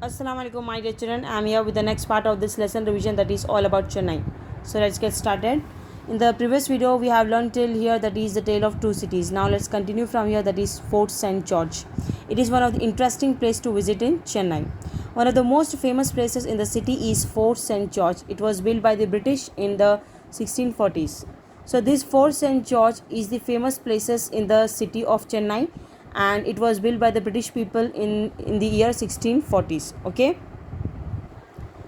Assalamu alaikum, my dear children. I am here with the next part of this lesson revision, that is all about Chennai. So let's get started. In the previous video, we have learned till here, that is the tale of two cities. Now let's continue from here, that is Fort St. George. It is one of the interesting place to visit in Chennai. One of the most famous places in the city is Fort St. George. It was built by the British in the 1640s. So this Fort St. George is the famous places in the city of Chennai, and it was built by the British people in the year 1640s. Okay,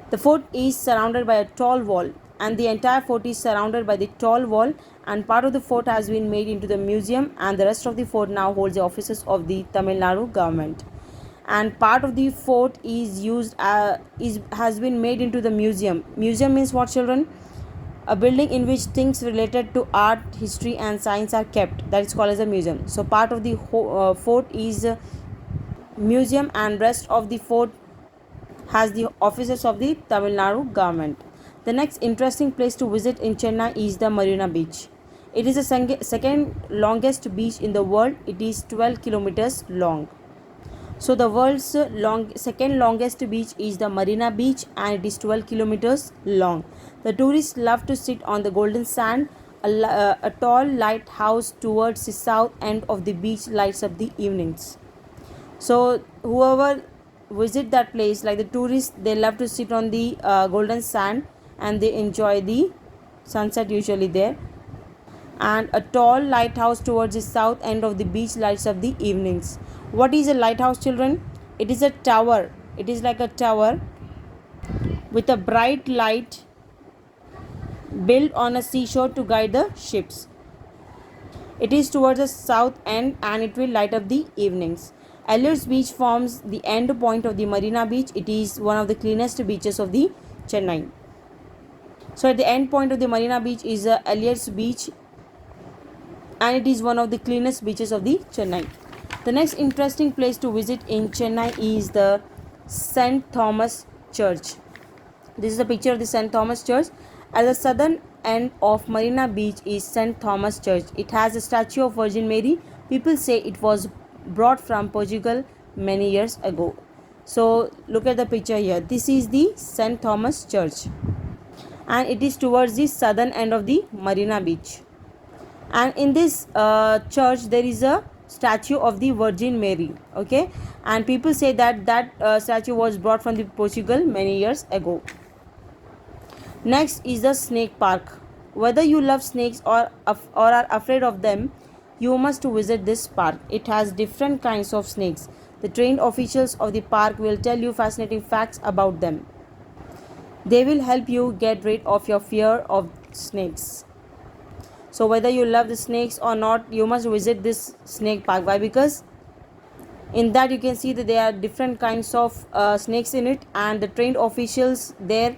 the fort is surrounded by a tall wall, and the entire fort is surrounded by the tall wall, and part of the fort has been made into the museum, and the rest of the fort now holds the offices of the Tamil Nadu government. And part of the fort is used is has been made into the museum. Museum means what, children? A building in which things related to art, history and science are kept, that is called as a museum. So part of the fort is museum, and rest of the fort has the offices of the Tamil Nadu government. The next interesting place to visit in Chennai is the Marina Beach. It is the second longest beach in the world. It is 12 kilometers long. So the world's second longest beach is the Marina Beach, and it is 12 kilometers long. The tourists love to sit on the golden sand. A tall lighthouse towards the south end of the beach lights up the evenings. So whoever visit that place, like the tourists, they love to sit on the golden sand, and they enjoy the sunset usually there. And a tall lighthouse towards the south end of the beach lights up the evenings. What is a lighthouse, children? It is a tower. It is like a tower with a bright light built on a seashore to guide the ships. It is towards the south end, and it will light up the evenings. Elliott's Beach forms the end point of the Marina Beach. It is one of the cleanest beaches of the Chennai. So at the end point of the Marina Beach is Elliott's Beach, and it is one of the cleanest beaches of the Chennai. The next interesting place to visit in Chennai is the St. Thomas Church. This is a picture of the St. Thomas Church. At the southern end of Marina Beach is St. Thomas Church. It has a statue of Virgin Mary. People say it was brought from Portugal many years ago. So look at the picture here. This is the St. Thomas Church, and it is towards the southern end of the Marina Beach. And in this church there is a statue of the Virgin Mary. Okay, and people say that statue was brought from the Portugal many years ago. Next is the snake park. Whether you love snakes or are afraid of them, you must visit this park. It has different kinds of snakes. The trained officials of the park will tell you fascinating facts about them. They will help you get rid of your fear of snakes. So whether you love the snakes or not, you must visit this snake park. Why? Because in that you can see that there are different kinds of snakes in it, and the trained officials there,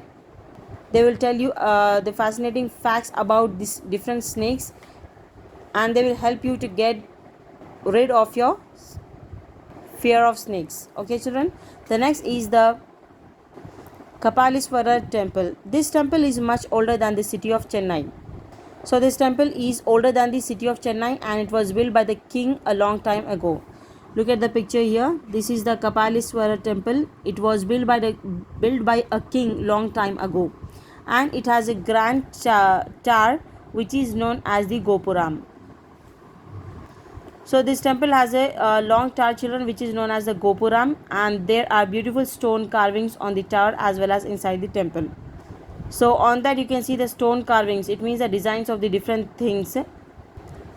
they will tell you the fascinating facts about these different snakes, and they will help you to get rid of your fear of snakes. Okay, children. The next is the Kapaleswara temple. This temple is much older than the city of Chennai. So this temple is older than the city of Chennai, and it was built by the king a long time ago. Look at the picture here. This is the Kapaleswara temple. It was built by a king long time ago, and it has a grand tower which is known as the Gopuram. So this temple has a long tower, children, which is known as the Gopuram, and there are beautiful stone carvings on the tower as well as inside the temple. So on that you can see the stone carvings. It means the designs of the different things.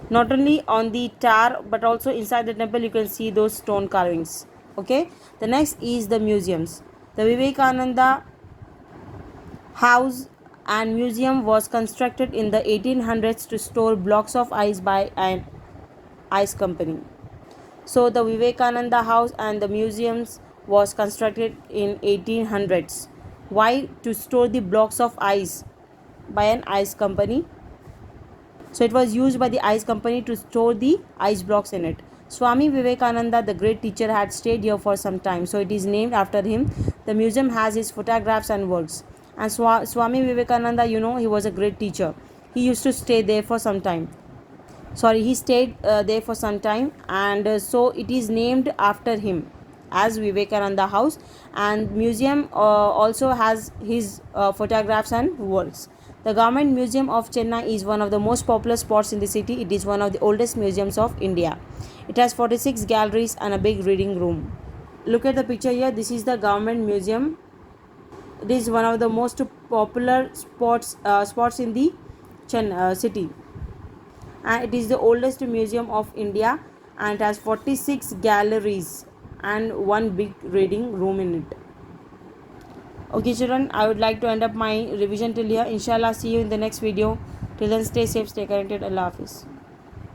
Not only on the tower but also inside the temple you can see those stone carvings. Okay. The next is the museums. The Vivekananda House and Museum was constructed in the 1800s to store blocks of ice by an ice company. So the Vivekananda House and the museums was constructed in 1800s. Why? To store the blocks of ice by an ice company. So it was used by the ice company to store the ice blocks in it. Swami Vivekananda, the great teacher, had stayed here for some time, so it is named after him. The museum has his photographs and works. And Swami Vivekananda, he was a great teacher. He used to stay there for some time. He stayed there for some time, and so it is named after him. as Vivekananda House, and museum also has his photographs and works. The Government Museum of Chennai is one of the most popular spots in the city. It is one of the oldest museums of India. It has 46 galleries and a big reading room. Look at the picture here. This is the Government Museum. It is one of the most popular spots in the city, and it is the oldest museum of India, and it has 46 galleries and one big reading room in it. Okay children, I would like to end up my revision till here. Inshallah, see you in the next video. Till then, stay safe, stay connected. Allah Hafiz.